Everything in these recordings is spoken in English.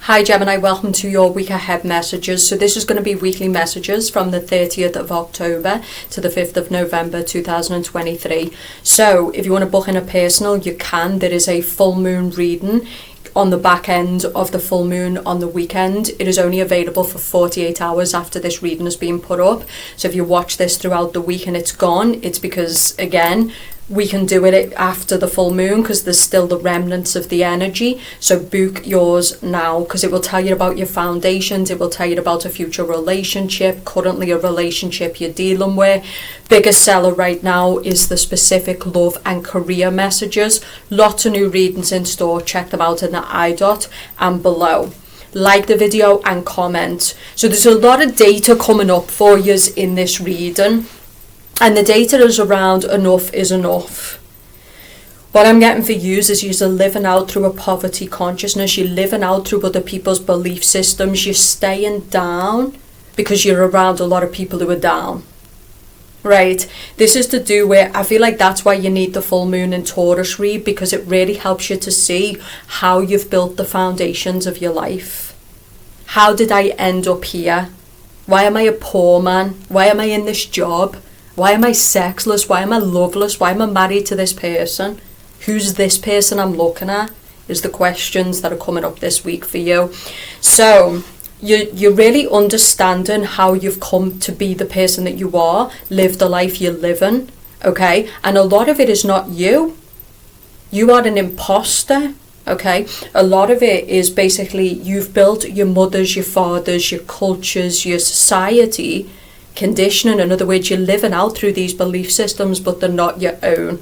Hi Gemini, welcome to your week ahead messages. So this is going to be weekly messages from the 30th of October to the 5th of November 2023. So if you want to book in a personal, you can. There is a full moon reading on the back end of the full moon on the weekend. It is only available for 48 hours after this reading has been put up. So if you watch this throughout the week and it's gone, it's because, again, we can do it after the full moon because there's still the remnants of the energy. So book yours now because it will tell you about your foundations. It will tell you about a future relationship, currently a relationship you're dealing with. Biggest seller right now is the specific love and career messages. Lots of new readings in store. Check them out in the iDot and below. Like the video and comment. So there's a lot of data coming up for you in this reading. And the data is around enough is enough. What I'm getting for you is you're living out through a poverty consciousness. You're living out through other people's belief systems. You're staying down because you're around a lot of people who are down. Right? This is to do with, I feel like that's why you need the full moon in Taurus read, because it really helps you to see how you've built the foundations of your life. How did I end up here? Why am I a poor man? Why am I in this job? Why am I sexless? Why am I loveless? Why am I married to this person? Who's this person I'm looking at? Is the questions that are coming up this week for you. So you're really understanding how you've come to be the person that you are, live the life you're living, okay? And a lot of it is not you. You are an imposter, okay? A lot of it is basically you've built your mothers, your fathers, your cultures, your society, conditioning. In other words, you're living out through these belief systems, but they're not your own.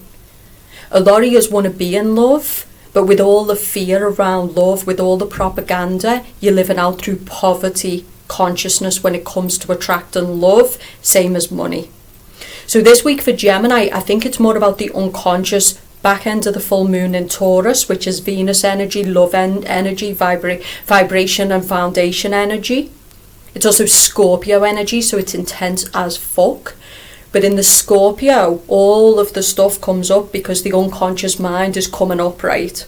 A lot of you want to be in love, but with all the fear around love, with all the propaganda, you're living out through poverty consciousness when it comes to attracting love, same as money. So this week for Gemini, I think it's more about the unconscious back end of the full moon in Taurus, which is Venus energy, love energy, vibration and foundation energy. It's also Scorpio energy, so it's intense as fuck. But in the Scorpio, all of the stuff comes up because the unconscious mind is coming up, right?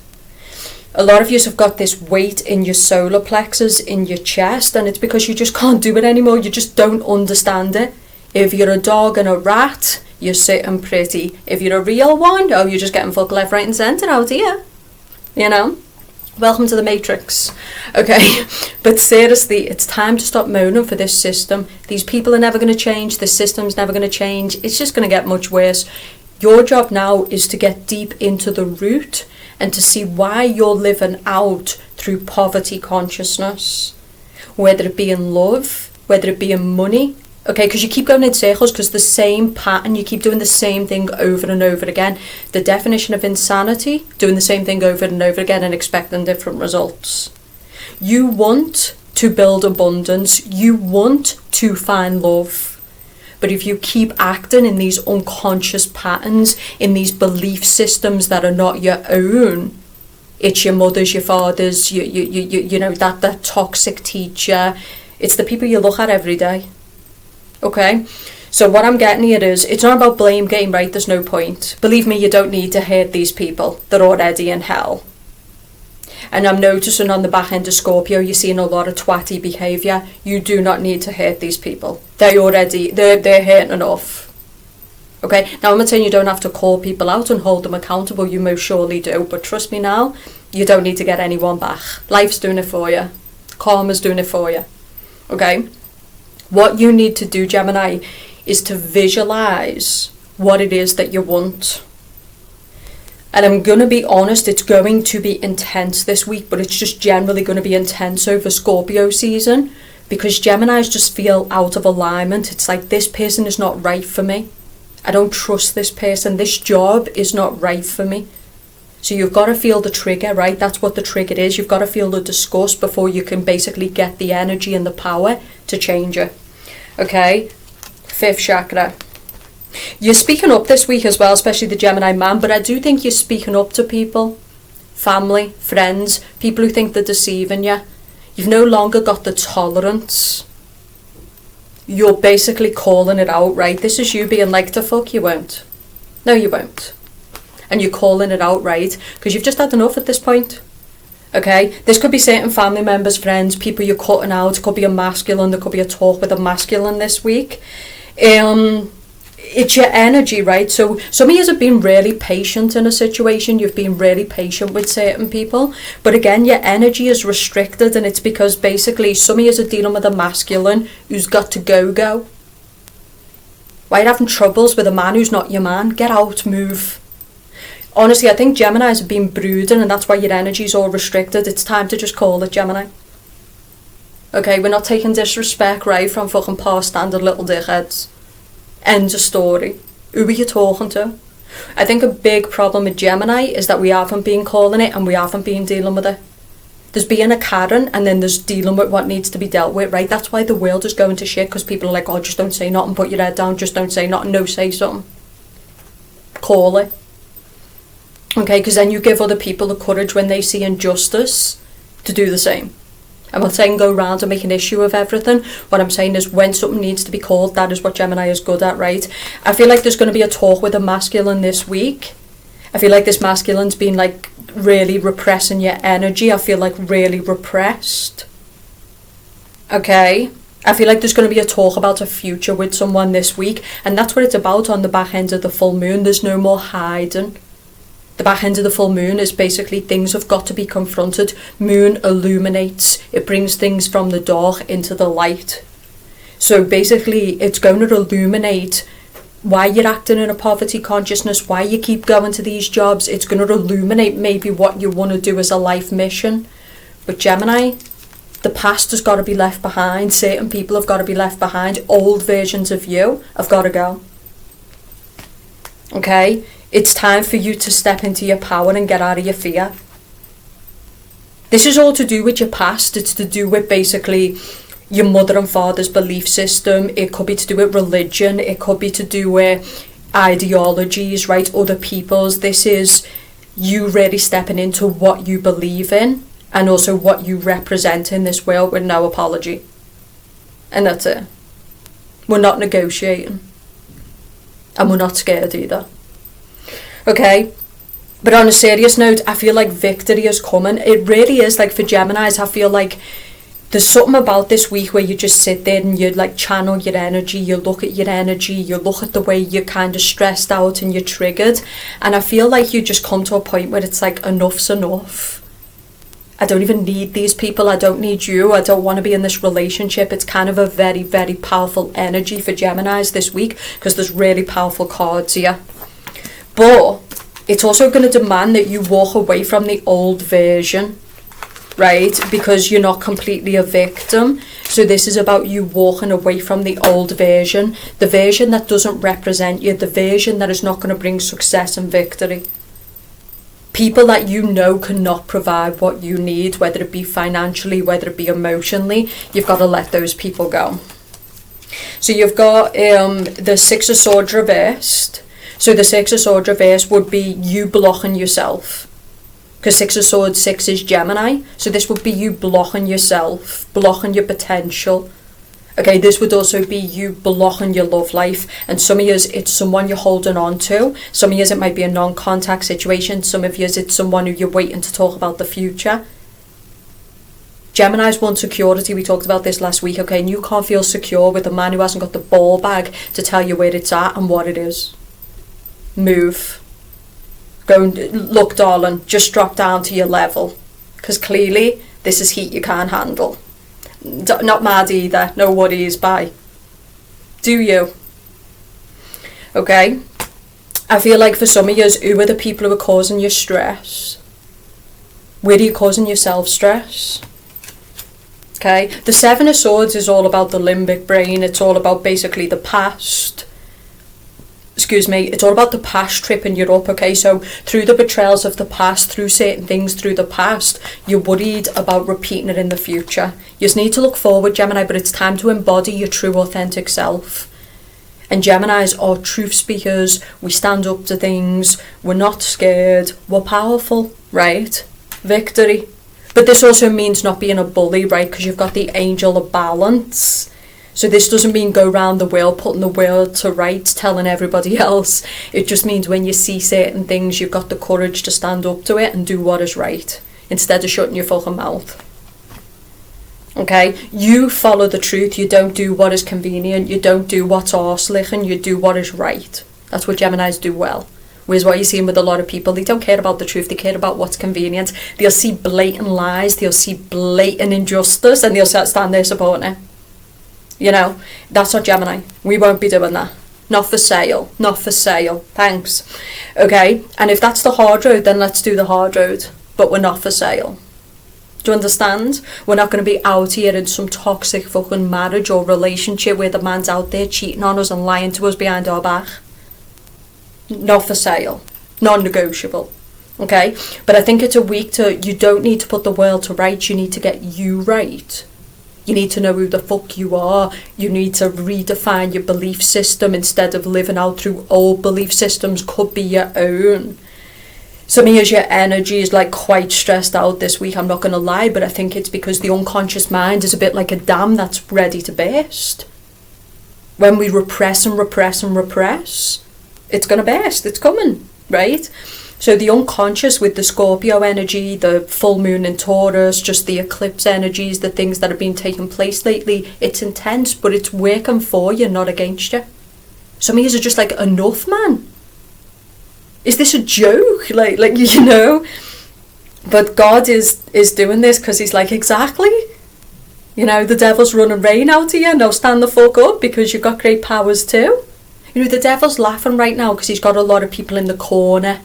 A lot of you have got this weight in your solar plexus, in your chest, and it's because you just can't do it anymore. You just don't understand it. If you're a dog and a rat, you're sitting pretty. If you're a real one, oh, you're just getting fucked left, right and centre out here. You know? Welcome to the Matrix. Okay, but seriously, it's time to stop moaning for this system. These people are never going to change. This system's never going to change. It's just going to get much worse. Your job now is to get deep into the root and to see why you're living out through poverty consciousness. Whether it be in love, whether it be in money. Okay, because you keep going in circles because the same pattern, you keep doing the same thing over and over again. The definition of insanity, doing the same thing over and over again and expecting different results. You want to build abundance. You want to find love. But if you keep acting in these unconscious patterns, in these belief systems that are not your own, it's your mother's, your father's, you know, that toxic teacher. It's the people you look at every day. Okay, so what I'm getting here is, it's not about blame game, right? There's no point. Believe me, you don't need to hate these people. They're already in hell. And I'm noticing on the back end of Scorpio, you're seeing a lot of twatty behaviour. You do not need to hate these people. They're hating enough. Okay, now I'm not saying you don't have to call people out and hold them accountable. You most surely do. But trust me now, you don't need to get anyone back. Life's doing it for you. Karma's doing it for you. Okay? What you need to do, Gemini, is to visualize what it is that you want. And I'm going to be honest, it's going to be intense this week, but it's just generally going to be intense over Scorpio season because Geminis just feel out of alignment. It's like, this person is not right for me. I don't trust this person. This job is not right for me. So you've got to feel the trigger, right? That's what the trigger is. You've got to feel the disgust before you can basically get the energy and the power to change it. Okay? Fifth chakra. You're speaking up this week as well, especially the Gemini man, but I do think you're speaking up to people. Family, friends, people who think they're deceiving you. You've no longer got the tolerance. You're basically calling it out, right? This is you being like, the fuck you won't. No, you won't. And you're calling it out, right? Because you've just had enough at this point. Okay, this could be certain family members, friends, people you're cutting out. It could be a masculine. There could be a talk with a masculine this week. It's your energy, right? So some of you have been really patient in a situation. You've been really patient with certain people. But again, your energy is restricted, and it's because basically some of you are dealing with a masculine who's got to go. Why are you having troubles with a man who's not your man? Get out, move. Honestly, I think Geminis have been brooding, and that's why your energy's all restricted. It's time to just call it, Gemini. Okay, we're not taking disrespect, right, from fucking past standard little dickheads. End of story. Who are you talking to? I think a big problem with Gemini is that we haven't been calling it and we haven't been dealing with it. There's being a Karen and then there's dealing with what needs to be dealt with, right? That's why the world is going to shit, because people are like, oh, just don't say nothing, put your head down, just don't say nothing, no, say something. Call it. Okay, because then you give other people the courage when they see injustice to do the same. I'm not saying go round and make an issue of everything. What I'm saying is when something needs to be called, that is what Gemini is good at, right? I feel like there's going to be a talk with a masculine this week. I feel like this masculine's been like really repressing your energy. I feel like really repressed. Okay? I feel like there's going to be a talk about a future with someone this week. And that's what it's about on the back end of the full moon. There's no more hiding. The back end of the full moon is basically things have got to be confronted. Moon illuminates. It brings things from the dark into the light. So basically it's going to illuminate why you're acting in a poverty consciousness, why you keep going to these jobs. It's going to illuminate maybe what you want to do as a life mission. But Gemini, the past has got to be left behind. Certain people have got to be left behind. Old versions of you have got to go. Okay? It's time for you to step into your power and get out of your fear. This is all to do with your past. It's to do with basically your mother and father's belief system. It could be to do with religion. It could be to do with ideologies, right? Other people's. This is you really stepping into what you believe in and also what you represent in this world with no apology. And that's it. We're not negotiating. And we're not scared either. Okay, but on a serious note, I feel like victory is coming. It really is. Like for Geminis, I feel like there's something about this week where you just sit there and you like channel your energy, you look at your energy, you look at the way you're kind of stressed out and you're triggered, and I feel like you just come to a point where it's like enough's enough. I don't even need these people, I don't need you, I don't want to be in this relationship. It's kind of a very, very powerful energy for Geminis this week because there's really powerful cards here. But it's also going to demand that you walk away from the old version, right? Because you're not completely a victim. So this is about you walking away from the old version, the version that doesn't represent you, the version that is not going to bring success and victory. People that you know cannot provide what you need, whether it be financially, whether it be emotionally, you've got to let those people go. So you've got the Six of Swords reversed. So the Six of Swords reverse would be you blocking yourself. Because Six of Swords 6 is Gemini. So this would be you blocking yourself, blocking your potential. Okay, this would also be you blocking your love life. And some of you, it's someone you're holding on to. Some of you, it might be a non-contact situation. Some of you, it's someone who you're waiting to talk about the future. Geminis want security. We talked about this last week, okay? And you can't feel secure with a man who hasn't got the ball bag to tell you where it's at and what it is. Move. Go and look, darling, just drop down to your level, because clearly this is heat you can't handle. Not mad either, no worries, bye. Do you? Okay, I feel like for some of you, who are the people who are causing you stress? Where are you causing yourself stress? Okay, the Seven of Swords is all about the limbic brain. It's all about basically the past. It's all about the past tripping you up, okay? So through the betrayals of the past, through certain things through the past, you're worried about repeating it in the future. You just need to look forward, Gemini, but it's time to embody your true authentic self. And Geminis are truth speakers. We stand up to things. We're not scared. We're powerful, right? Victory. But this also means not being a bully, right? Because you've got the angel of balance. So this doesn't mean go around the world putting the world to rights, telling everybody else. It just means when you see certain things, you've got the courage to stand up to it and do what is right. instead of shutting your fucking mouth. Okay, you follow the truth. You don't do what is convenient. You don't do what's arse-licking. You do what is right. That's what Geminis do well. Whereas what you're seeing with a lot of people, they don't care about the truth. They care about what's convenient. They'll see blatant lies. They'll see blatant injustice, and they'll stand there supporting it. You know, that's not Gemini. We won't be doing that. Not for sale. Not for sale. Thanks. Okay, and if that's the hard road, then let's do the hard road. But we're not for sale. Do you understand? We're not going to be out here in some toxic fucking marriage or relationship where the man's out there cheating on us and lying to us behind our back. Not for sale. Non-negotiable. Okay? But I think it's a week to, you don't need to put the world to rights. You need to get you right. You need to know who the fuck you are. You need to redefine your belief system instead of living out through old belief systems. Could be your own. Some of your energy is like quite stressed out this week, I'm not going to lie, but I think it's because the unconscious mind is a bit like a dam that's ready to burst. When we repress and repress and repress, it's going to burst, it's coming, right? So the unconscious with the Scorpio energy, the full moon in Taurus, just the eclipse energies, the things that have been taking place lately, it's intense, but it's working for you, not against you. Some of you are just like, enough, man. Is this a joke? Like you know? But God is doing this because he's like, exactly. You know, the devil's running rain out of you. Now stand the fuck up because you've got great powers too. You know, the devil's laughing right now because he's got a lot of people in the corner.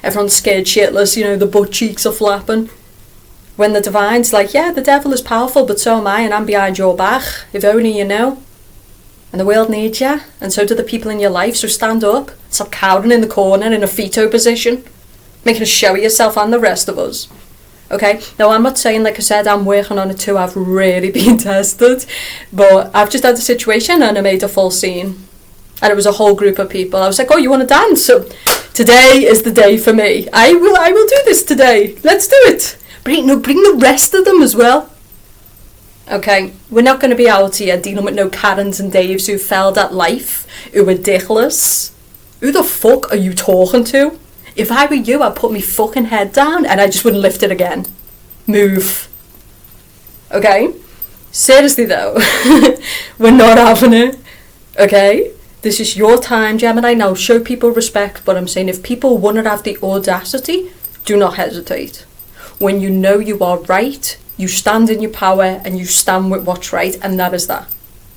Everyone's scared shitless, you know, the butt cheeks are flapping. When the divine's like, yeah, the devil is powerful, but so am I, and I'm behind your back. If only you know. And the world needs you, and so do the people in your life, so stand up. Stop cowering in the corner in a fetal position, making a show of yourself and the rest of us. Okay, now I'm not saying, like I said, I'm working on it too, I've really been tested, but I've just had a situation and I made a full scene. And it was a whole group of people. I was like, oh, you want to dance? So today is the day for me. I will do this today. Let's do it. Bring the rest of them as well. Okay, we're not going to be out here dealing with no Karens and Daves who failed at life, who are dickless. Who the fuck are you talking to? If I were you, I'd put my fucking head down and I just wouldn't lift it again. Move. Okay? Seriously though, we're not having it. Okay? This is your time, Gemini. Now show people respect, but I'm saying if people want to have the audacity, do not hesitate. When you know you are right, you stand in your power and you stand with what's right, and that is that.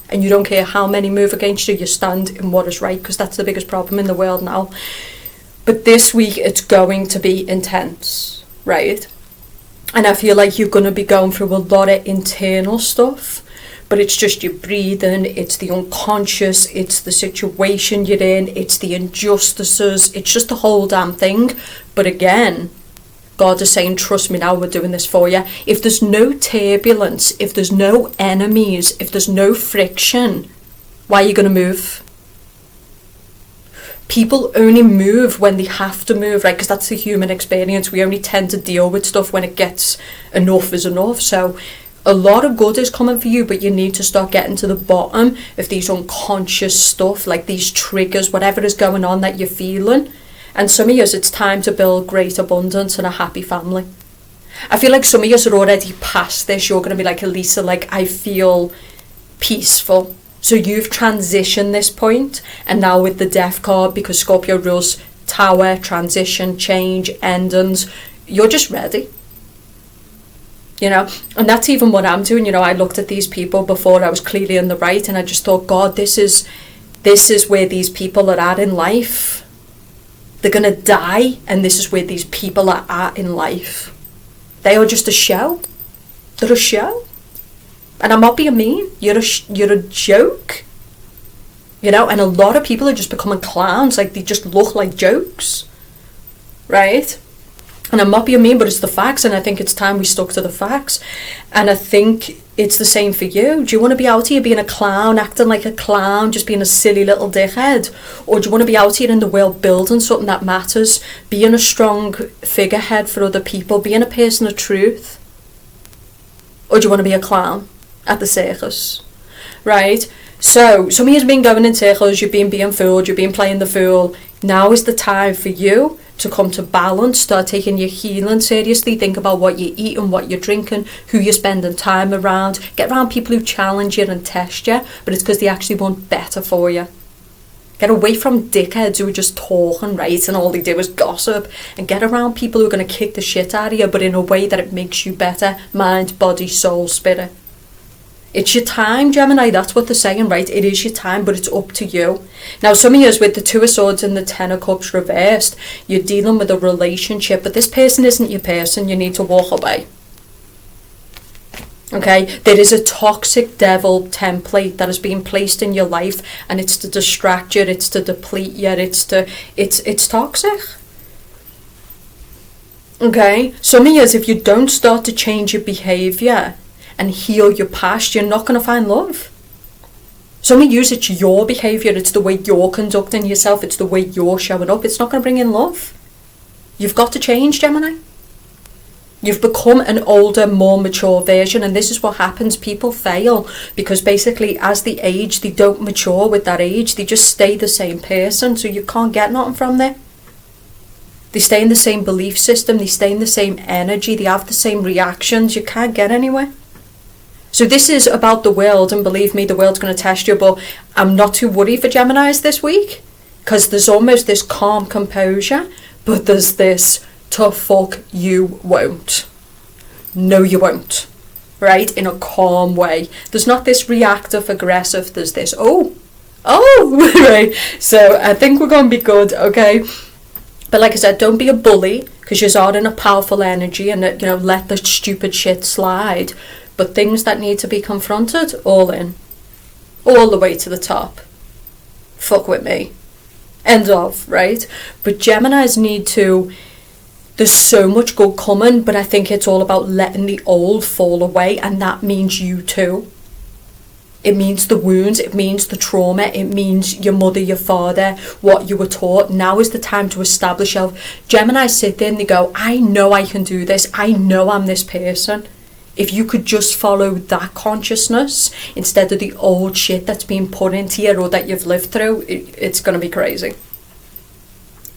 And you don't care how many move against you, you stand in what is right, because that's the biggest problem in the world now. But this week it's going to be intense, right? And I feel like you're going to be going through a lot of internal stuff, but it's just your breathing, it's the unconscious, it's the situation you're in, it's the injustices, it's just the whole damn thing. But again, God is saying, trust me now, we're doing this for you. If there's no turbulence, if there's no enemies, if there's no friction, why are you going to move? People only move when they have to move, right? Because that's the human experience. We only tend to deal with stuff when it gets enough is enough. So a lot of good is coming for you, but you need to start getting to the bottom of these unconscious stuff, like these triggers, whatever is going on that you're feeling. And some of you, it's time to build great abundance and a happy family. I feel like some of you are already past this. You're going to be like, Elisa, like, I feel peaceful. So you've transitioned this point, and now with the Death card, because Scorpio rules Tower, transition, change, endings, you're just ready. You know, and that's even what I'm doing. You know, I looked at these people before I was clearly in the right, and I just thought, God, this is where these people are at in life. They're going to die, and this is where these people are at in life. They are just a show. They're a show. And I'm not being mean. You're a joke. You know, and a lot of people are just becoming clowns. Like, they just look like jokes. Right? And I'm not being mean, but it's the facts, and I think it's time we stuck to the facts. And I think it's the same for you. Do you want to be out here being a clown, acting like a clown, just being a silly little dickhead? Or do you want to be out here in the world building something that matters, being a strong figurehead for other people, being a person of truth? Or do you want to be a clown at the circus? Right? So, some of you have been going in circles, you've been being fooled, you've been playing the fool. Now is the time for you to come to balance. Start taking your healing seriously. Think about what you're eating, what you're drinking, who you're spending time around. Get around people who challenge you and test you, but it's because they actually want better for you. Get away from dickheads who are just talking, right, and all they do is gossip, and get around people who are going to kick the shit out of you, but in a way that it makes you better, mind, body, soul, spirit. It's your time, Gemini, that's what they're saying, right? It is your time, but it's up to you. Now, some of you with the Two of Swords and the Ten of Cups reversed, you're dealing with a relationship, but this person isn't your person, you need to walk away. Okay, there is a toxic devil template that has been placed in your life, and it's to distract you, it's to deplete you, it's toxic. Okay, some of you, if you don't start to change your behaviour and heal your past, you're not going to find love. Some of you, it's your behaviour, it's the way you're conducting yourself, it's the way you're showing up, it's not going to bring in love. You've got to change, Gemini. You've become an older, more mature version, and this is what happens. People fail because basically as they age, they don't mature with that age. They just stay the same person, so you can't get nothing from there. They stay in the same belief system, they stay in the same energy, they have the same reactions. You can't get anywhere. So this is about the world, and believe me, the world's going to test you, but I'm not too worried for Geminis this week because there's almost this calm composure, but there's this to fuck you won't. No, you won't. Right? In a calm way. There's not this reactive, aggressive. There's this, oh, right? So I think we're going to be good, okay? But like I said, don't be a bully because you're in a powerful energy and, let the stupid shit slide. But things that need to be confronted, all in. All the way to the top. Fuck with me. End of, right? But Geminis need to... There's so much good coming, but I think it's all about letting the old fall away, and that means you too. It means the wounds, it means the trauma, it means your mother, your father, what you were taught. Now is the time to establish yourself. Gemini sit there and they go, I know I can do this, I know I'm this person. If you could just follow that consciousness instead of the old shit that's been put into you or that you've lived through, it's going to be crazy.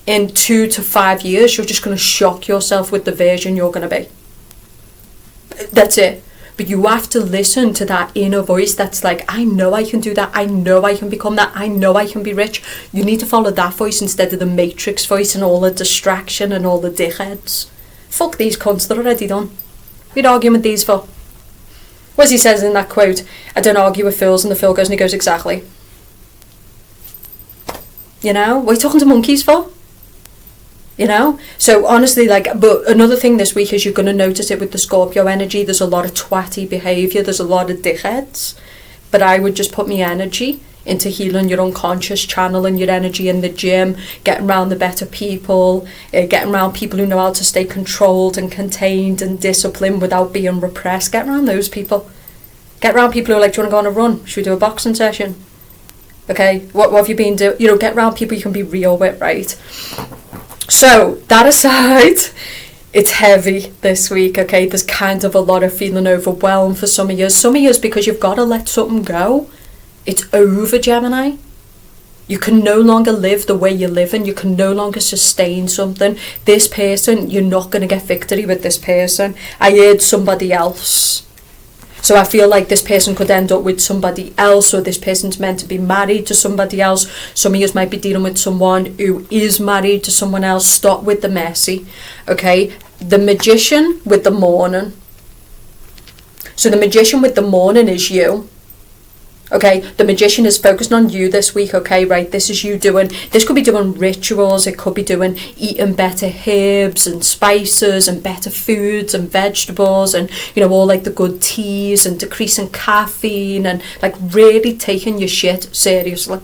In 2 to 5 years, you're just going to shock yourself with the version you're going to be. That's it. But you have to listen to that inner voice that's like, I know I can do that. I know I can become that. I know I can be rich. You need to follow that voice instead of the Matrix voice and all the distraction and all the dickheads. Fuck these cunts, they're already done. We'd argue with these for. What he says in that quote, I don't argue with fools, and the fool goes and he goes, exactly. What are you talking to monkeys for? So honestly, but another thing this week is you're going to notice it with the Scorpio energy. There's a lot of twatty behaviour, there's a lot of dickheads, but I would just put my energy into healing your unconscious, channeling your energy in the gym, getting around the better people, getting around people who know how to stay controlled and contained and disciplined without being repressed. Get around those people. Get around people who are like, do you want to go on a run? Should we do a boxing session? Okay, what have you been doing? Get around people you can be real with, right? So, that aside, it's heavy this week, okay? There's kind of a lot of feeling overwhelmed for some of you. Some of you is because you've got to let something go. It's over, Gemini. You can no longer live the way you're living. You can no longer sustain something. This person, you're not going to get victory with this person. I heard somebody else. So I feel like this person could end up with somebody else, or this person's meant to be married to somebody else. Some of you might be dealing with someone who is married to someone else. Stop with the messy, okay? The Magician with the Morning. So the Magician with the Morning is you. Okay, the Magician is focused on you this week, okay, right? This is you this could be doing rituals, it could be eating better herbs and spices and better foods and vegetables and, all the good teas and decreasing caffeine and really taking your shit seriously.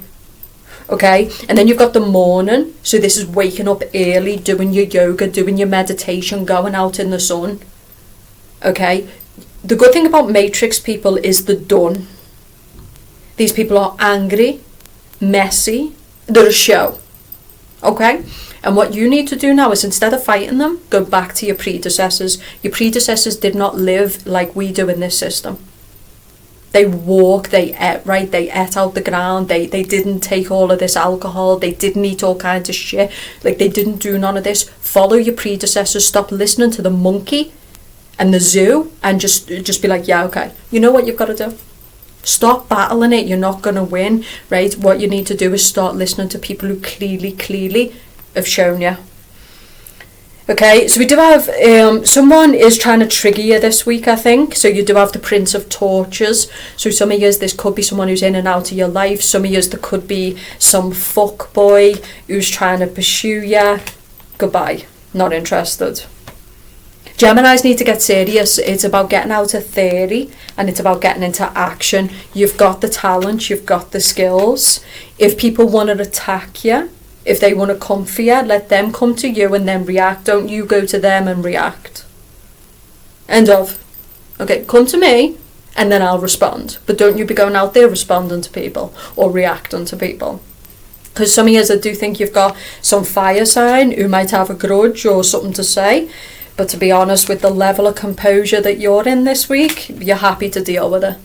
Okay, and then you've got the Morning, so this is waking up early, doing your yoga, doing your meditation, going out in the sun. Okay, the good thing about Matrix people is the done. These people are angry, messy, they're a show, okay? And what you need to do now is, instead of fighting them, go back to your predecessors. Your predecessors did not live like we do in this system. They walk, they ate, right? They ate out the ground. They didn't take all of this alcohol. They didn't eat all kinds of shit. Like, they didn't do none of this. Follow your predecessors. Stop listening to the monkey and the zoo, and just be like, yeah, okay. You know what you've got to do? Stop battling it. You're not going to win, right? What you need to do is start listening to people who clearly have shown you. Okay, so we do have, someone is trying to trigger you this week, I think. So you do have the Prince of Torches. So some of you, this could be someone who's in and out of your life. Some of you, there could be some fuck boy who's trying to pursue you. Goodbye. Not interested. Geminis need to get serious. It's about getting out of theory and it's about getting into action. You've got the talent, you've got the skills. If people want to attack you, if they want to come for you, let them come to you and then react. Don't you go to them and react. End of. Okay, come to me and then I'll respond. But don't you be going out there responding to people or reacting to people. Because some of you, I do think you've got some fire sign who might have a grudge or something to say. But to be honest, with the level of composure that you're in this week, you're happy to deal with it.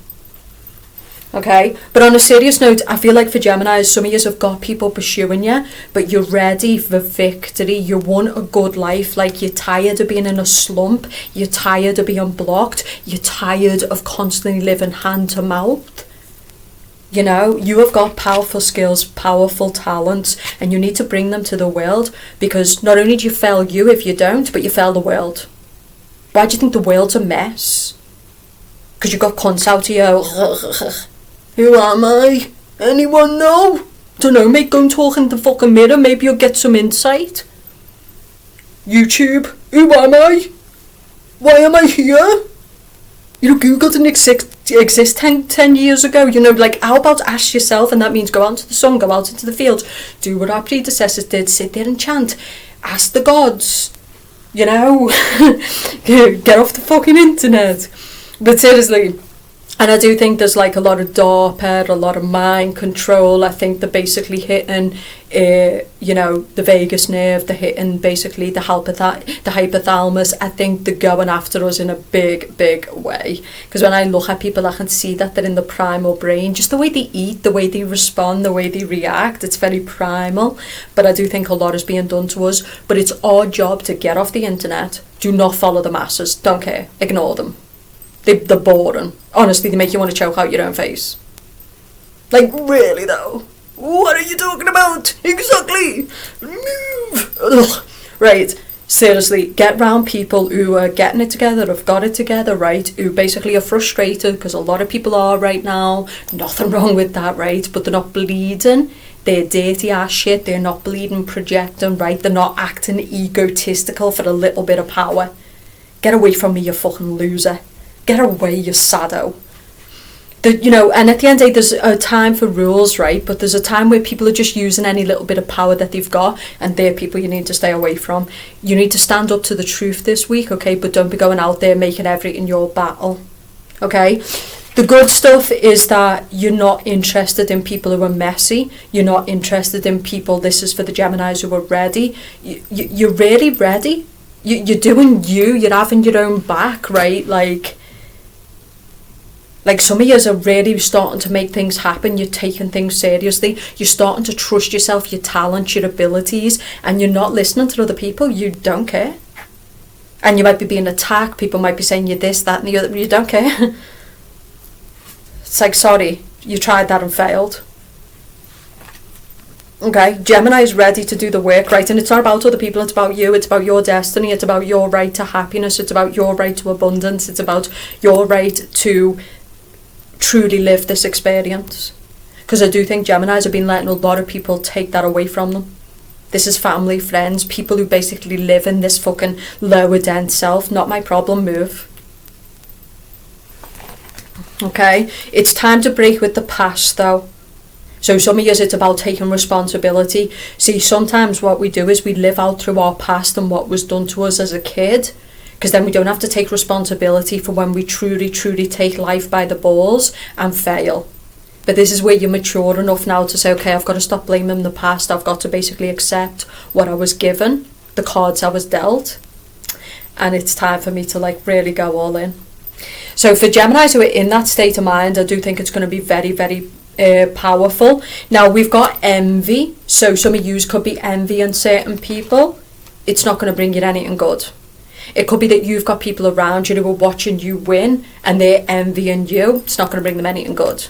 Okay, but on a serious note, I feel like for Geminis, some of you have got people pursuing you, but you're ready for victory. You want a good life. Like, you're tired of being in a slump. You're tired of being blocked. You're tired of constantly living hand to mouth. You know, you have got powerful skills, powerful talents, and you need to bring them to the world, because not only do you fail you if you don't, but you fail the world. Why do you think the world's a mess? Because you got cunts out of you. Who am I? Anyone know? Don't know, mate, go and talk in the fucking mirror. Maybe you'll get some insight. YouTube, who am I? Why am I here? You know, Google didn't exist 10 years ago. You know, like, how about ask yourself, and that means go out into the sun, go out into the fields, do what our predecessors did, sit there and chant, ask the gods, you know, get off the fucking internet. But seriously, and I do think there's like a lot of DARPA, a lot of mind control. I think they're basically hitting, you know, the vagus nerve. They're hitting basically the hypothalamus. I think they're going after us in a big way. Because when I look at people, I can see that they're in the primal brain. Just the way they eat, the way they respond, the way they react. It's very primal. But I do think a lot is being done to us. But it's our job to get off the internet. Do not follow the masses. Don't care. Ignore them. They're boring. Honestly, they make you want to choke out your own face. Like, really though? What are you talking about? Exactly. Move. Ugh. Right. Seriously, get round people who are getting it together, have got it together, right? Who basically are frustrated, because a lot of people are right now. Nothing wrong with that, right? But they're not bleeding. They're dirty ass shit. They're not bleeding, projecting, right? They're not acting egotistical for a little bit of power. Get away from me, you fucking loser. Get away, you sado. You know, and at the end of the day, there's a time for rules, right? But there's a time where people are just using any little bit of power that they've got, and they're people you need to stay away from. You need to stand up to the truth this week, okay? But don't be going out there making everything your battle, okay? The good stuff is that you're not interested in people who are messy. You're not interested in people, this is for the Geminis who are ready. You're really ready. You're doing you. You're having your own back, right? Like some of you are really starting to make things happen. You're taking things seriously. You're starting to trust yourself, your talents, your abilities, and you're not listening to other people. You don't care. And you might be being attacked. People might be saying you this, that, and the other. You don't care. It's like, sorry, you tried that and failed. Okay, Gemini is ready to do the work, right? And it's not about other people, it's about you, it's about your destiny, it's about your right to happiness, it's about your right to abundance, it's about your right to truly live this experience. Because I do think Geminis have been letting a lot of people take that away from them. This is family, friends, people who basically live in this fucking lower dense self. Not my problem, move. Okay, it's time to break with the past though. So some of you, it's about taking responsibility. See, sometimes what we do is we live out through our past and what was done to us as a kid, because then we don't have to take responsibility for when we truly take life by the balls and fail. But this is where you're mature enough now to say, okay, I've got to stop blaming the past. I've got to basically accept what I was given, the cards I was dealt, and it's time for me to like really go all in. So for Geminis who are in that state of mind, I do think it's going to be very, very powerful. Now we've got envy, so some of you could be envying certain people. It's not going to bring you anything good. It could be that you've got people around you who are watching you win and they're envying you. It's not going to bring them anything good.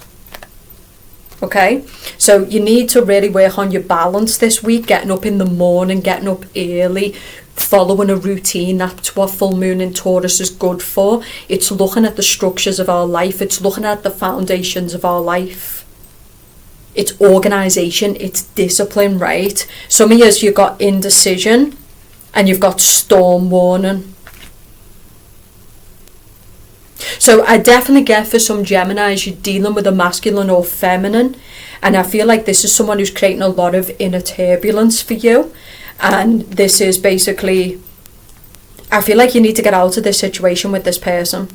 Okay, so you need to really work on your balance this week, getting up in the morning, getting up early, following a routine. That's what full moon in Taurus is good for. It's looking at the structures of our life. It's looking at the foundations of our life. It's organisation. It's discipline, right? Some of you, you've got indecision and you've got storm warning. So I definitely get for some Geminis, you're dealing with a masculine or feminine. And I feel like this is someone who's creating a lot of inner turbulence for you. And this is basically, I feel like you need to get out of this situation with this person.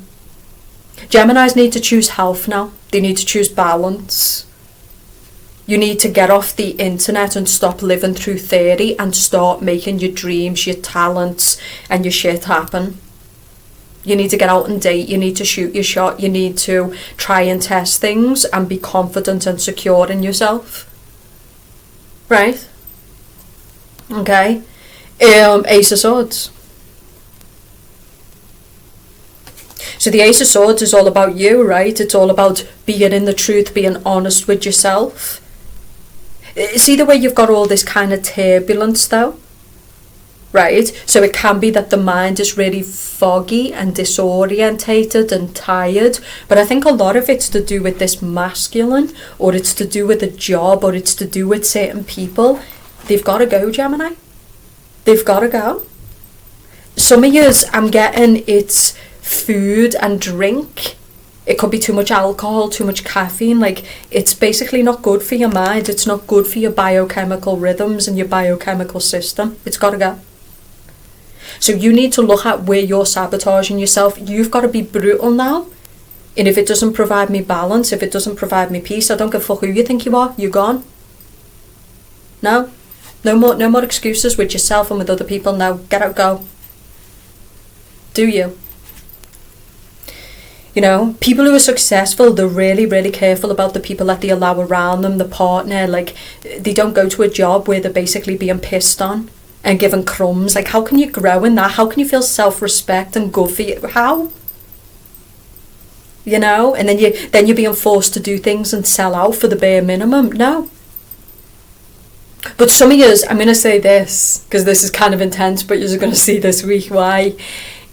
Geminis need to choose health now. They need to choose balance. You need to get off the internet and stop living through theory and start making your dreams, your talents and your shit happen. You need to get out and date. You need to shoot your shot. You need to try and test things and be confident and secure in yourself. Right? Okay. Ace of Swords. So the Ace of Swords is all about you, right? It's all about being in the truth, being honest with yourself. See the way you've got all this kind of turbulence though? Right? So it can be that the mind is really foggy and disorientated and tired. But I think a lot of it's to do with this masculine, or it's to do with a job, or it's to do with certain people. They've got to go, Gemini. They've got to go. Some of yous, I'm getting it's food and drink. It could be too much alcohol, too much caffeine. Like, it's basically not good for your mind. It's not good for your biochemical rhythms and your biochemical system. It's got to go. So you need to look at where you're sabotaging yourself. You've got to be brutal now. And if it doesn't provide me balance, if it doesn't provide me peace, I don't give a fuck who you think you are. You're gone. No. No more excuses with yourself and with other people. Now, get out, go. Do you? You know, people who are successful, they're really, really careful about the people that they allow around them, the partner. Like, they don't go to a job where they're basically being pissed on and given crumbs. Like, how can you grow in that? How can you feel self-respect and good for you? How? You know? And then you're being forced to do things and sell out for the bare minimum. No. But some of yous, I'm going to say this, because this is kind of intense, but you're going to see this week why.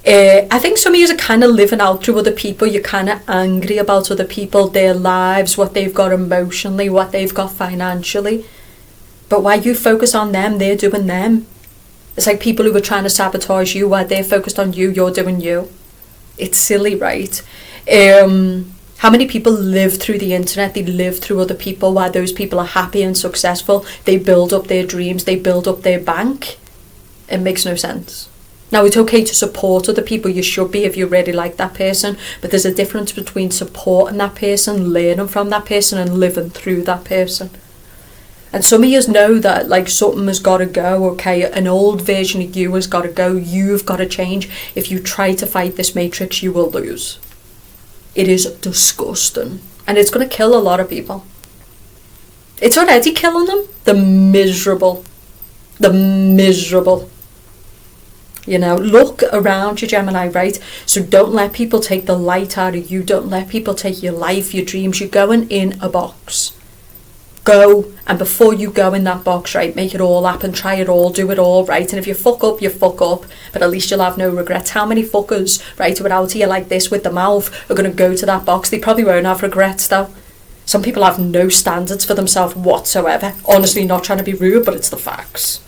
I think some of you are kind of living out through other people. You're kind of angry about other people, their lives, what they've got emotionally, what they've got financially. But while you focus on them, they're doing them. It's like people who are trying to sabotage you, while they're focused on you, you're doing you. It's silly, right? How many people live through the internet? They live through other people while those people are happy and successful. They build up their dreams. They build up their bank. It makes no sense. Now, it's okay to support other people. You should be if you really like that person. But there's a difference between supporting that person, learning from that person, and living through that person. And some of you know that, like, something has got to go, okay? An old version of you has got to go. You've got to change. If you try to fight this matrix, you will lose. It is disgusting. And it's going to kill a lot of people. It's already killing them. The miserable. You know, look around you, Gemini, right? So don't let people take the light out of you. Don't let people take your life, your dreams. You're going in a box. Go, and before you go in that box, right, make it all happen, try it all, do it all, right? And if you fuck up, you fuck up, but at least you'll have no regrets. How many fuckers, right, who are out here like this with the mouth are going to go to that box? They probably won't have regrets, though. Some people have no standards for themselves whatsoever. Honestly, not trying to be rude, but it's the facts.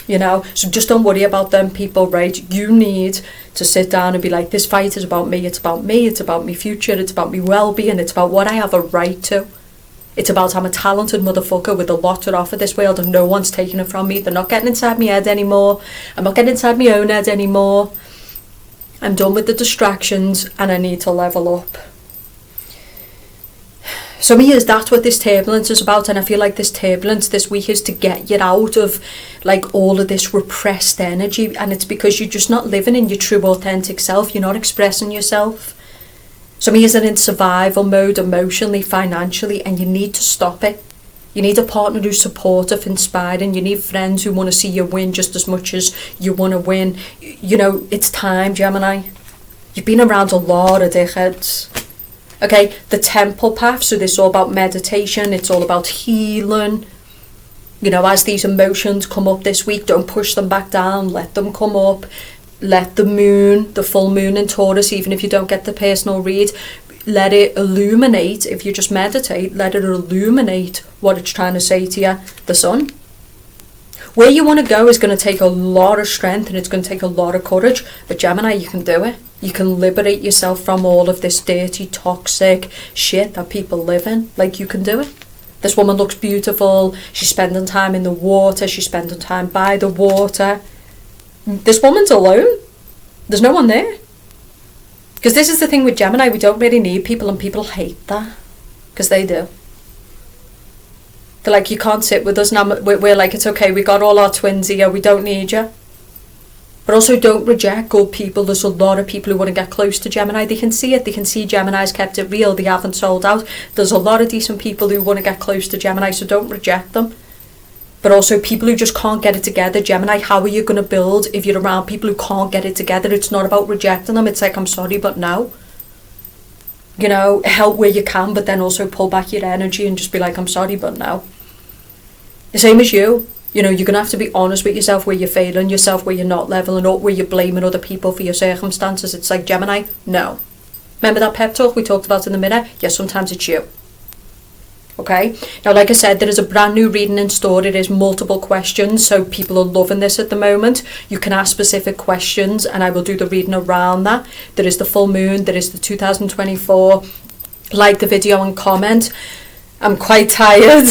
You know, so just don't worry about them people, right? You need to sit down and be like, this fight is about me, it's about me, it's about my future, it's about my well-being, it's about what I have a right to. It's about I'm a talented motherfucker with a lot to offer this world and no one's taking it from me. They're not getting inside my head anymore. I'm not getting inside my own head anymore. I'm done with the distractions and I need to level up. some of you, that's what this turbulence is about, and I feel like this turbulence this week is to get you out of like all of this repressed energy, and it's because you're just not living in your true authentic self. You're not expressing yourself. Some of you are in survival mode emotionally, financially, and you need to stop it. You need a partner who's supportive, inspiring. You need friends who want to see you win just as much as you want to win. You know, it's time, Gemini. You've been around a lot of dickheads. Okay, the temple path, so this is all about meditation, it's all about healing. You know, as these emotions come up this week, don't push them back down, let them come up. Let the moon, the full moon in Taurus, even if you don't get the personal read, let it illuminate. If you just meditate, let it illuminate what it's trying to say to you, the sun. Where you want to go is going to take a lot of strength, and it's going to take a lot of courage, but Gemini, you can do it. You can liberate yourself from all of this dirty, toxic shit that people live in. Like, you can do it. This woman looks beautiful. She's spending time in the water. She's spending time by the water. This woman's alone. There's no one there. Because this is the thing with Gemini. We don't really need people, and people hate that. Because they do. They're like, you can't sit with us now. We're like, it's okay. We got all our twins here. We don't need you. But also, don't reject good people. There's a lot of people who want to get close to Gemini. They can see it. They can see Gemini's kept it real. They haven't sold out. There's a lot of decent people who want to get close to Gemini, so don't reject them. But also, people who just can't get it together. Gemini, how are you going to build if you're around people who can't get it together? It's not about rejecting them. It's like, I'm sorry, but no. You know, help where you can, but then also pull back your energy and just be like, I'm sorry, but no. The same as you. You know, you're going to have to be honest with yourself where you're failing yourself, where you're not leveling up, where you're blaming other people for your circumstances. It's like, Gemini, no. Remember that pep talk we talked about in the mirror? Yes, sometimes it's you. Okay? Now, like I said, there is a brand new reading in store. It is multiple questions, so people are loving this at the moment. You can ask specific questions, and I will do the reading around that. There is the full moon. There is the 2024. Like the video and comment. I'm quite tired.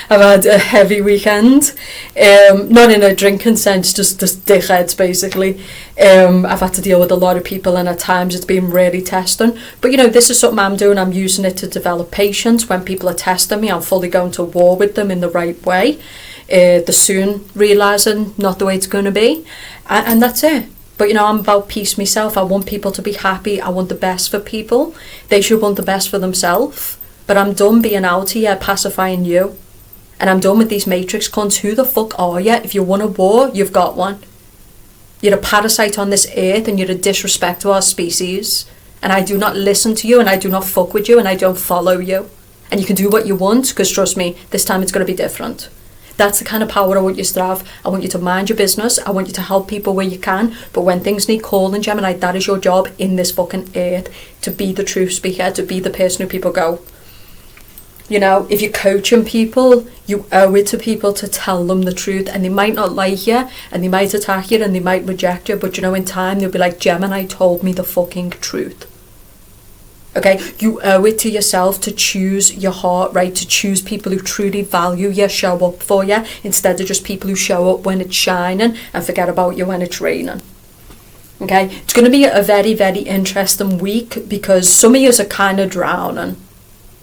I've had a heavy weekend. Not in a drinking sense, just dickheads basically. I've had to deal with a lot of people, and at times it's been really testing. But you know, this is something I'm doing. I'm using it to develop patience. When people are testing me, I'm fully going to war with them in the right way. They're soon realising not the way it's going to be. And that's it. But you know, I'm about peace myself. I want people to be happy. I want the best for people. They should want the best for themselves. But I'm done being out here pacifying you. And I'm done with these matrix cunts. Who the fuck are you? If you want a war, you've got one. You're a parasite on this earth, and you're a disrespect to our species. And I do not listen to you, and I do not fuck with you, and I don't follow you. And you can do what you want, because trust me, this time it's going to be different. That's the kind of power I want you to have. I want you to mind your business. I want you to help people where you can. But when things need calling, Gemini, that is your job in this fucking earth. To be the truth speaker, to be the person who people go. You know, if you're coaching people, you owe it to people to tell them the truth. And they might not like you, and they might attack you, and they might reject you. But you know, in time, they'll be like, Gemini told me the fucking truth. Okay? You owe it to yourself to choose your heart, right? To choose people who truly value you, show up for you, instead of just people who show up when it's shining and forget about you when it's raining. Okay? It's going to be a very, very interesting week, because some of you are kind of drowning.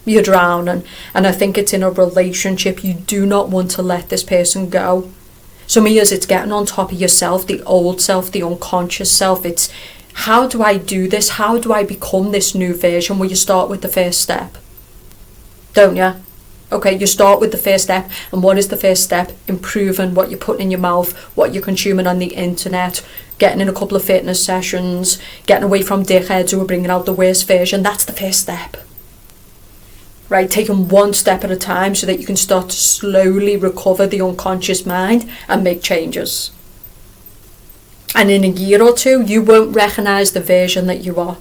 You're drowning, and I think it's in a relationship. You do not want to let this person go. Some of you, it's getting on top of yourself, the old self, the unconscious self. It's, how do I do this? How do I become this new version? Well, you start with the first step, don't you? Okay, you start with the first step. And what is the first step? Improving what you're putting in your mouth, what you're consuming on the internet, getting in a couple of fitness sessions, getting away from dickheads who are bringing out the worst version. That's the first step. Right, taking one step at a time, so that you can start to slowly recover the unconscious mind and make changes. And in a year or two, you won't recognise the version that you are.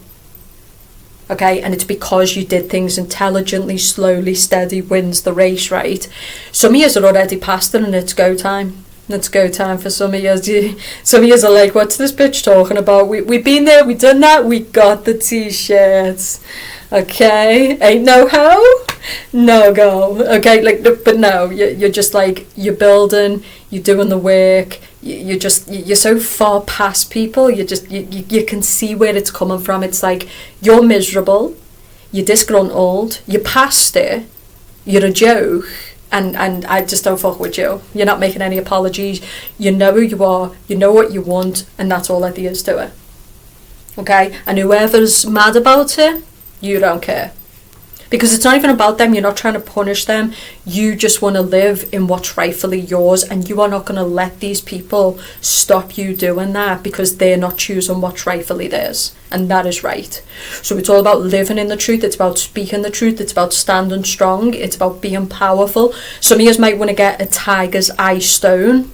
Okay, and it's because you did things intelligently, slowly, steady wins the race, right? Some of you are already past it, and it's go time. It's go time for some of you. Some of you are like, what's this bitch talking about? We've been there, we done that, we got the t-shirts. Okay, ain't no how, no go. Okay, like, but no, you're just like, you're building, you're doing the work, you're so far past people. You can see where it's coming from. It's like, you're miserable, you're disgruntled, you're past it, you're a joke, and I just don't fuck with you. You're not making any apologies. You know who you are, you know what you want, and that's all there is to it. Okay? And whoever's mad about it, you don't care. Because it's not even about them. You're not trying to punish them. You just want to live in what's rightfully yours, and you are not going to let these people stop you doing that, because they're not choosing what's rightfully theirs, and that is right. So it's all about living in the truth. It's about speaking the truth. It's about standing strong. It's about being powerful. Some of you might want to get a tiger's eye stone,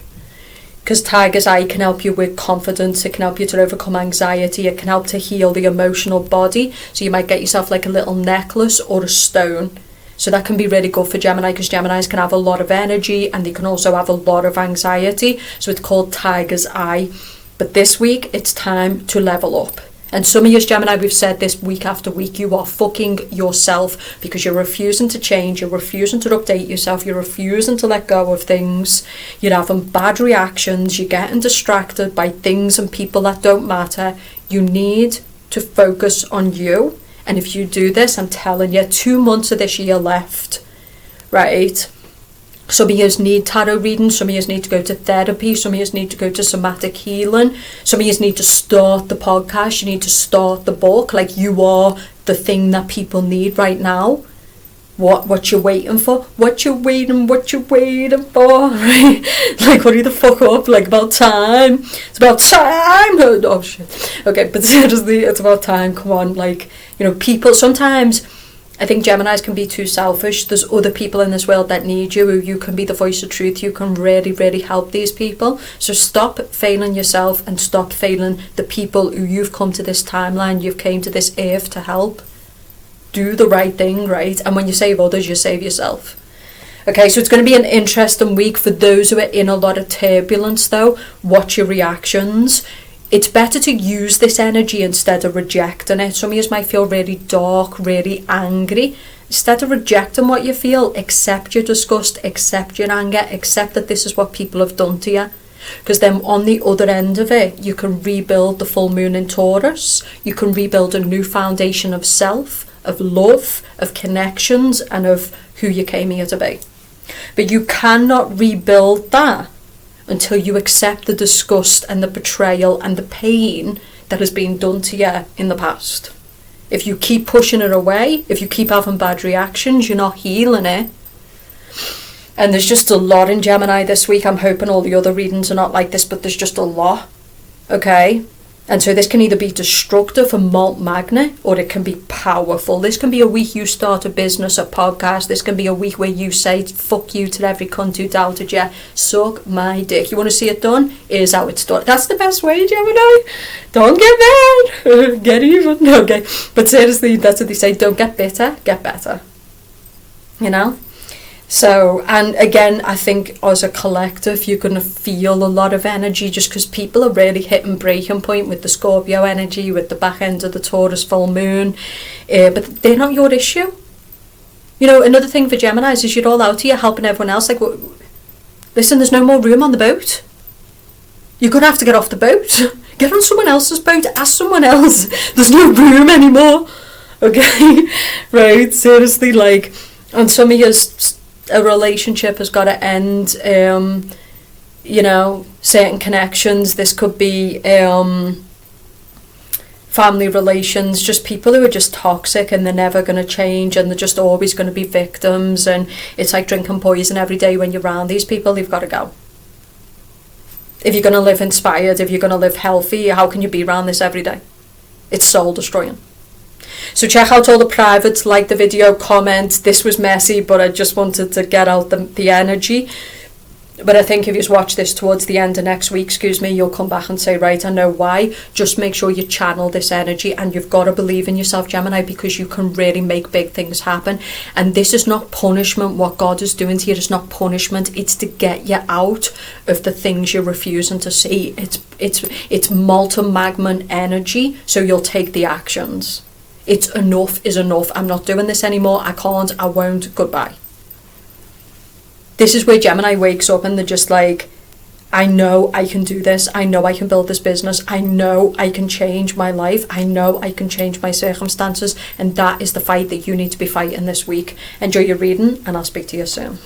because tiger's eye can help you with confidence. It can help you to overcome anxiety. It can help to heal the emotional body. So you might get yourself like a little necklace or a stone. So that can be really good for Gemini, because Geminis can have a lot of energy and they can also have a lot of anxiety. So it's called tiger's eye. But this week, it's time to level up. And some of you, Gemini, we've said this week after week, you are fucking yourself, because you're refusing to change, you're refusing to update yourself, you're refusing to let go of things, you're having bad reactions, you're getting distracted by things and people that don't matter. You need to focus on you. And if you do this, I'm telling you, 2 months of this year left, right? Some of you need tarot readings, some of you need to go to therapy, some of you need to go to somatic healing, some of you need to start the podcast, you need to start the book. Like, you are the thing that people need right now. What you're waiting for? What you waiting for? Right? Like, hurry the fuck up, like, about time. It's about time. Oh shit. Okay, but seriously, it's about time. Come on, like, you know, people sometimes, I think Geminis can be too selfish. There's other people in this world that need you, who you can be the voice of truth. You can really, really help these people. So stop failing yourself and stop failing the people who you've come to this timeline, you've came to this earth to help. Do the right thing, right? And when you save others, you save yourself. Okay, so it's going to be an interesting week for those who are in a lot of turbulence, though. Watch your reactions. It's better to use this energy instead of rejecting it. Some of you might feel really dark, really angry. Instead of rejecting what you feel, accept your disgust, accept your anger, accept that this is what people have done to you. Because then on the other end of it, you can rebuild the full moon in Taurus. You can rebuild a new foundation of self, of love, of connections, and of who you came here to be. But you cannot rebuild that until you accept the disgust and the betrayal and the pain that has been done to you in the past. If you keep pushing it away, if you keep having bad reactions, you're not healing it. And there's just a lot in Gemini this week. I'm hoping all the other readings are not like this, but there's just a lot. Okay? And so this can either be destructive and malt magnet, or it can be powerful. This can be a week you start a business, a podcast. This can be a week where you say fuck you to every cunt who doubted you. Suck my dick. You want to see it done? Here's how it's done. That's the best way, Gemini. Don't get mad. Get even. Okay. But seriously, that's what they say. Don't get bitter. Get better. You know? So, and again, I think as a collective, you're going to feel a lot of energy, just because people are really hitting breaking point with the Scorpio energy, with the back end of the Taurus full moon. But they're not your issue. You know, another thing for Geminis is you're all out here helping everyone else. Like, listen, there's no more room on the boat. You're going to have to get off the boat. Get on someone else's boat. Ask someone else. There's no room anymore. Okay? Right? Seriously, like, and some of you, a relationship has got to end. You know, certain connections. This could be family relations, just people who are just toxic and they're never going to change, and they're just always going to be victims, and it's like drinking poison every day. When you're around these people, you've got to go. If you're going to live inspired, if you're going to live healthy, how can you be around this every day? It's soul destroying. So check out all the privates, like the video, comment. This was messy, but I just wanted to get out the energy. But I think if you watch this towards the end of next week, you'll come back and say, right, I know why. Just make sure you channel this energy, and you've got to believe in yourself, Gemini, because you can really make big things happen. And this is not punishment. What God is doing to you is not punishment. It's to get you out of the things you're refusing to see. It's multi-magman energy, so you'll take the actions. It's enough is enough. I'm not doing this anymore. I can't. I won't. Goodbye. This is where Gemini wakes up and they're just like, I know I can do this. I know I can build this business. I know I can change my life. I know I can change my circumstances. And that is the fight that you need to be fighting this week. Enjoy your reading, and I'll speak to you soon.